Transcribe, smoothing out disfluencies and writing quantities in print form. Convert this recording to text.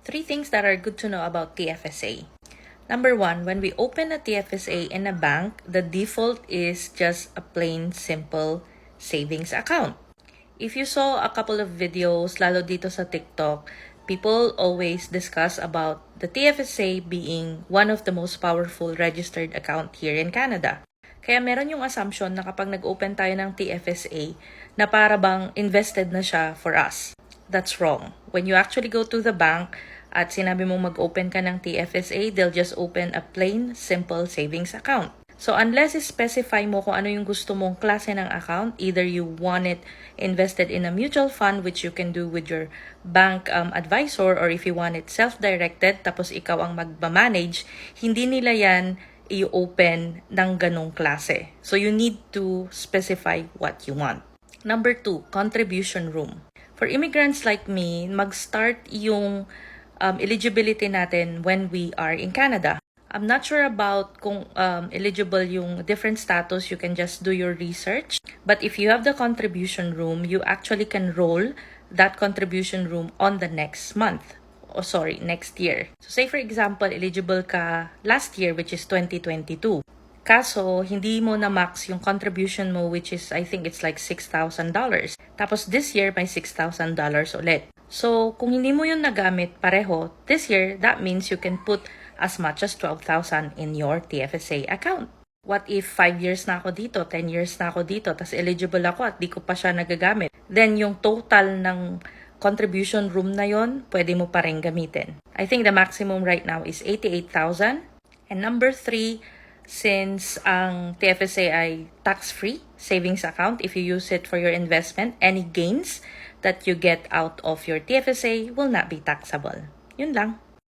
Three things that are good to know about TFSA. Number one, when we open a TFSA in a bank, the default is just a plain, simple savings account. If you saw a couple of videos, lalo dito sa TikTok, people always discuss about the TFSA being one of the most powerful registered account here in Canada. Kaya meron yung assumption na kapag nag-open tayo ng TFSA, na para bang invested na siya for us. That's wrong. When you actually go to the bank at sinabi mong mag-open ka ng TFSA, they'll just open a plain, simple savings account. So unless specify mo kung ano yung gusto mong klase ng account, either you want it invested in a mutual fund, which you can do with your bank advisor, or if you want it self-directed, tapos ikaw ang magmamanage, hindi nila yan i-open ng ganong klase. So you need to specify what you want. Number two, contribution room. For immigrants like me, mag-start yung eligibility natin when we are in Canada. I'm not sure about kung eligible yung different status. You can just do your research. But if you have the contribution room, you actually can roll that contribution room on the next month. Next year. So say for example, eligible ka last year, which is 2022. Kaso, hindi mo na max yung contribution mo, which is, I think it's like $6,000. Tapos this year, may $6,000 ulit. So, kung hindi mo yun nagamit pareho, this year, that means you can put as much as $12,000 in your TFSA account. What if 5 years na ako dito, 10 years na ako dito, tas eligible ako at di ko pa siya nagagamit? Then, yung total ng contribution room na yon, pwede mo pa rin gamitin. I think the maximum right now is $88,000. And number 3, since ang TFSA ay tax-free savings account, if you use it for your investment, any gains that you get out of your TFSA will not be taxable. Yun lang.